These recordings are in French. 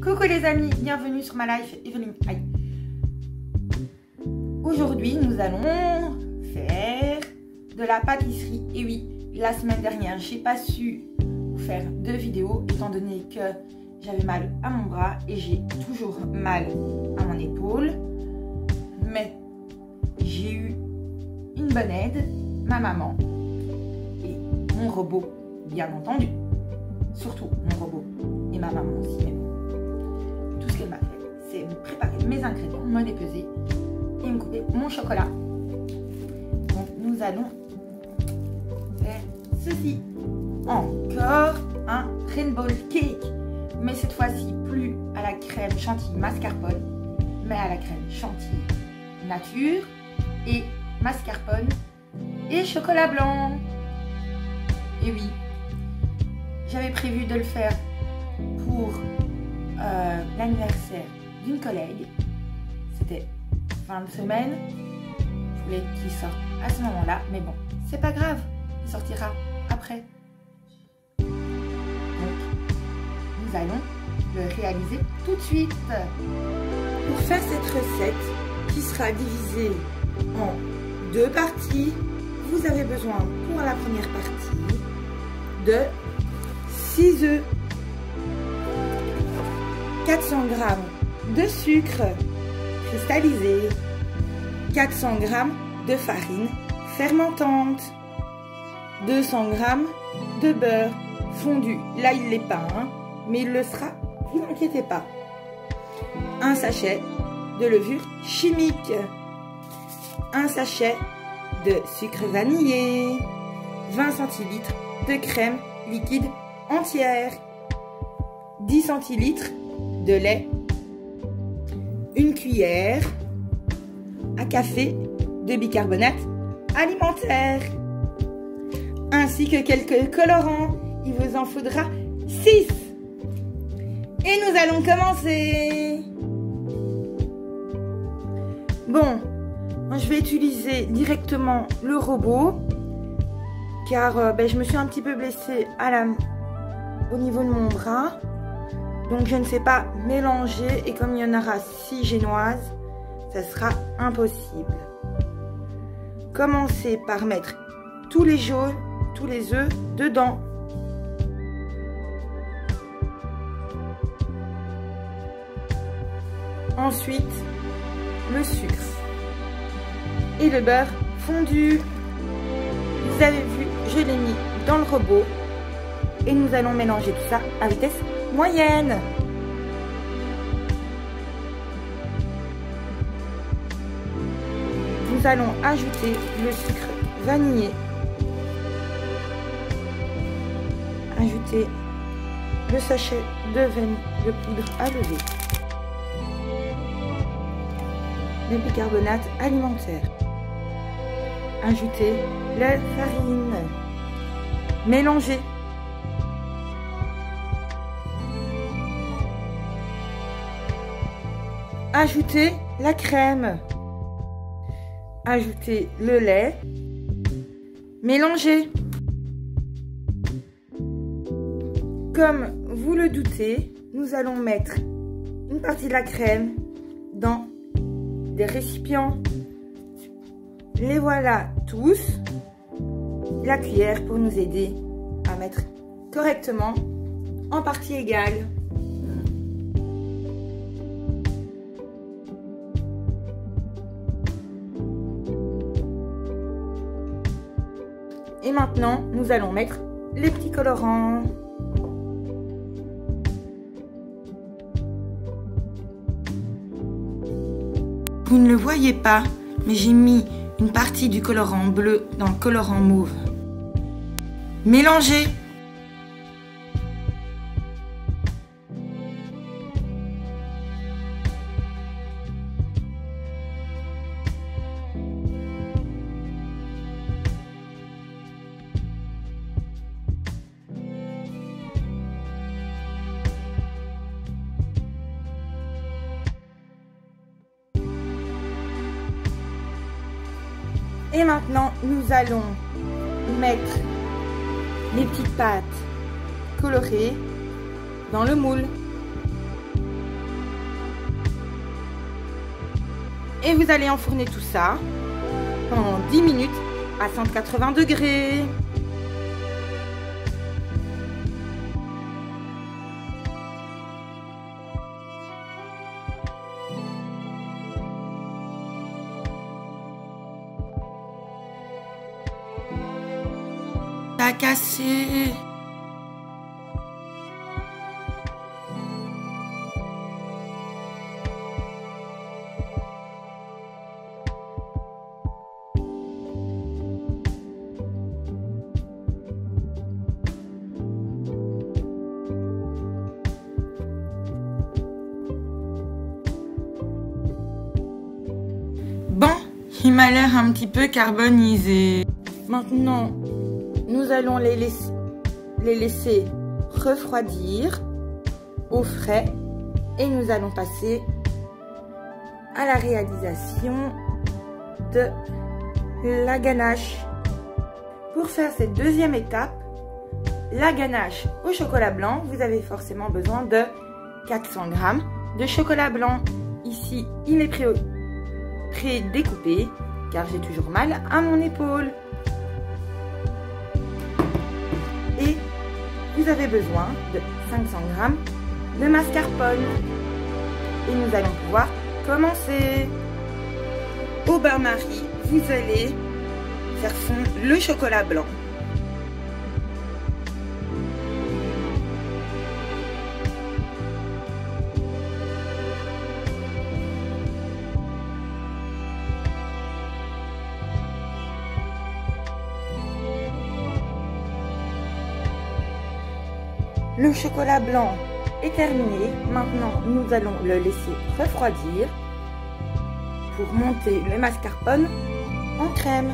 Coucou les amis, bienvenue sur ma life Evelyne. Aujourd'hui nous allons faire de la pâtisserie. Et oui, la semaine dernière j'ai pas su vous faire de vidéo étant donné que j'avais mal à mon bras et j'ai toujours mal à mon épaule. Mais j'ai eu une bonne aide, ma maman et mon robot bien entendu. Surtout mon robot et ma maman aussi. Mais bon, tout ce qu'elle m'a fait, c'est me préparer mes ingrédients, me les peser et me couper mon chocolat. Donc nous allons faire ceci. Encore un rainbow cake, mais cette fois-ci plus à la crème chantilly mascarpone, mais à la crème chantilly nature et mascarpone et chocolat blanc. Et oui, j'avais prévu de le faire pour l'anniversaire d'une collègue. C'était fin de semaine. Je voulais qu'il sorte à ce moment-là, mais bon, c'est pas grave, il sortira après. Donc, nous allons le réaliser tout de suite. Pour faire cette recette, qui sera divisée en deux parties, vous avez besoin pour la première partie de 6 œufs, 400 g de sucre cristallisé, 400 g de farine fermentante, 200 g de beurre fondu. Là il l'est pas, hein, mais il le sera, vous n'inquiétez pas. Un sachet de levure chimique, un sachet de sucre vanillé, 20 centilitres de crème liquide entière, 10 centilitres de lait, une cuillère à café de bicarbonate alimentaire, ainsi que quelques colorants. Il vous en faudra 6. Et nous allons commencer. Bon, je vais utiliser directement le robot car je me suis un petit peu blessée au niveau de mon bras. Donc je ne sais pas mélanger et comme il y en aura 6 génoises, ça sera impossible. Commencez par mettre tous les œufs dedans. Ensuite, le sucre et le beurre fondu. Vous avez vu, je l'ai mis dans le robot et nous allons mélanger tout ça à vitesse moyenne. Nous allons ajouter le sucre vanillé, ajouter le sachet de vanille de poudre à lever, le bicarbonate alimentaire, ajouter la farine, mélanger. Ajouter la crème, ajouter le lait, mélanger. Comme vous le doutez, nous allons mettre une partie de la crème dans des récipients. Les voilà tous. La cuillère pour nous aider à mettre correctement en partie égale. Et maintenant, nous allons mettre les petits colorants. Vous ne le voyez pas, mais j'ai mis une partie du colorant bleu dans le colorant mauve. Mélangez. Et maintenant, nous allons mettre les petites pâtes colorées dans le moule. Et vous allez enfourner tout ça pendant 10 minutes à 180 degrés. Ça a cassé. Bon, il m'a l'air un petit peu carbonisé. Maintenant, nous allons les laisser refroidir au frais et nous allons passer à la réalisation de la ganache. Pour faire cette deuxième étape, la ganache au chocolat blanc, vous avez forcément besoin de 400 g de chocolat blanc. Ici, il est pré-découpé car j'ai toujours mal à mon épaule. Et vous avez besoin de 500 g de mascarpone. Et nous allons pouvoir commencer. Au bain-marie, vous allez faire fondre le chocolat blanc. Le chocolat blanc est terminé. Maintenant, nous allons le laisser refroidir pour monter le mascarpone en crème.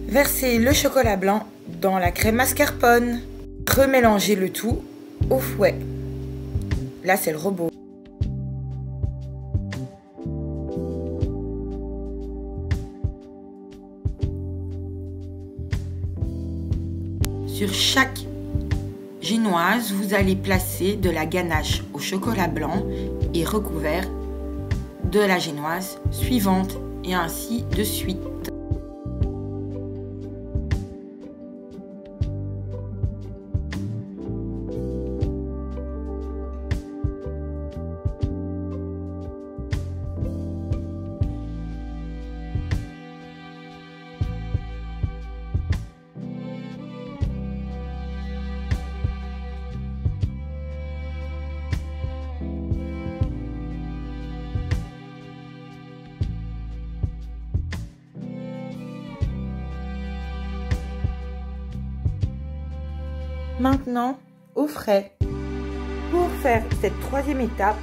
Versez le chocolat blanc dans la crème mascarpone. Remélangez le tout au fouet. Là, c'est le robot. Sur chaque génoise, vous allez placer de la ganache au chocolat blanc et recouvert de la génoise suivante et ainsi de suite. Maintenant, au frais. Pour faire cette troisième étape,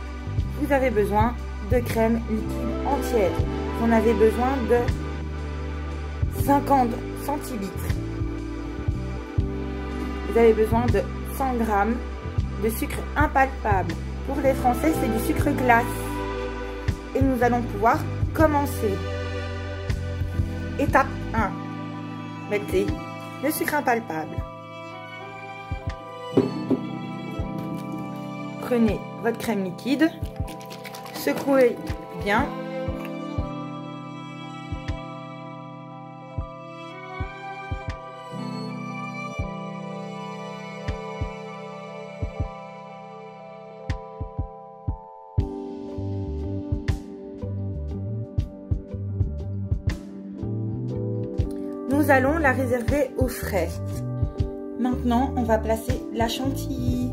vous avez besoin de crème liquide entière. Vous en avez besoin de 50 centilitres. Vous avez besoin de 100 g de sucre impalpable. Pour les Français, c'est du sucre glace. Et nous allons pouvoir commencer. Étape 1. Mettez le sucre impalpable. Prenez votre crème liquide, secouez bien. Nous allons la réserver au frais. Maintenant, on va placer la chantilly.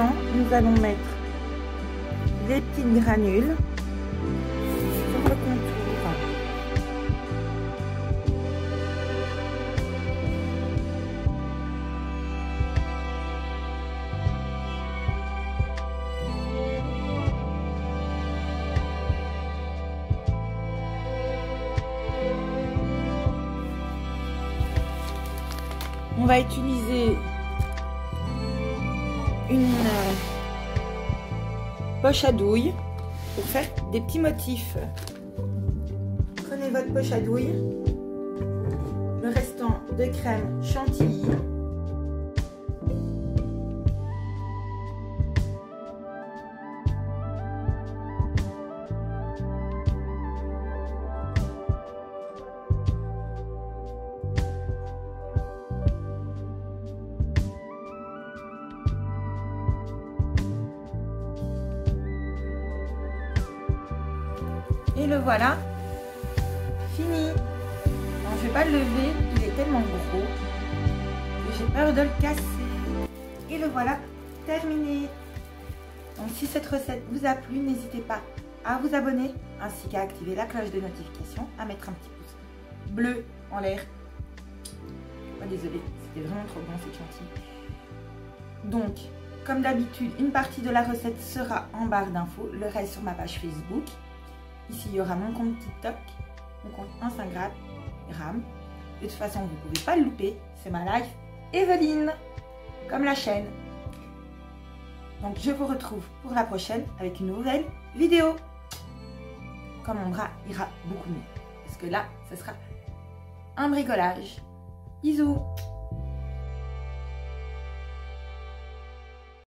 maintenant, nous allons mettre les petites granules sur le contour. On va utiliser une poche à douille pour faire des petits motifs. Prenez votre poche à douille, le restant de crème chantilly. Et le voilà, fini. Non, je ne vais pas le lever, il est tellement gros que j'ai peur de le casser. Et le voilà, terminé. Donc si cette recette vous a plu, n'hésitez pas à vous abonner, ainsi qu'à activer la cloche de notification, à mettre un petit pouce bleu en l'air. Oh, désolée, c'était vraiment trop bon cette chantilly. Donc, comme d'habitude, une partie de la recette sera en barre d'infos, le reste sur ma page Facebook. Ici, il y aura mon compte TikTok, mon compte Instagram. De toute façon, vous ne pouvez pas le louper. C'est ma life Evelyne, comme la chaîne. Donc, je vous retrouve pour la prochaine avec une nouvelle vidéo. Comme mon bras ira beaucoup mieux. Parce que là, ce sera un bricolage. Bisous.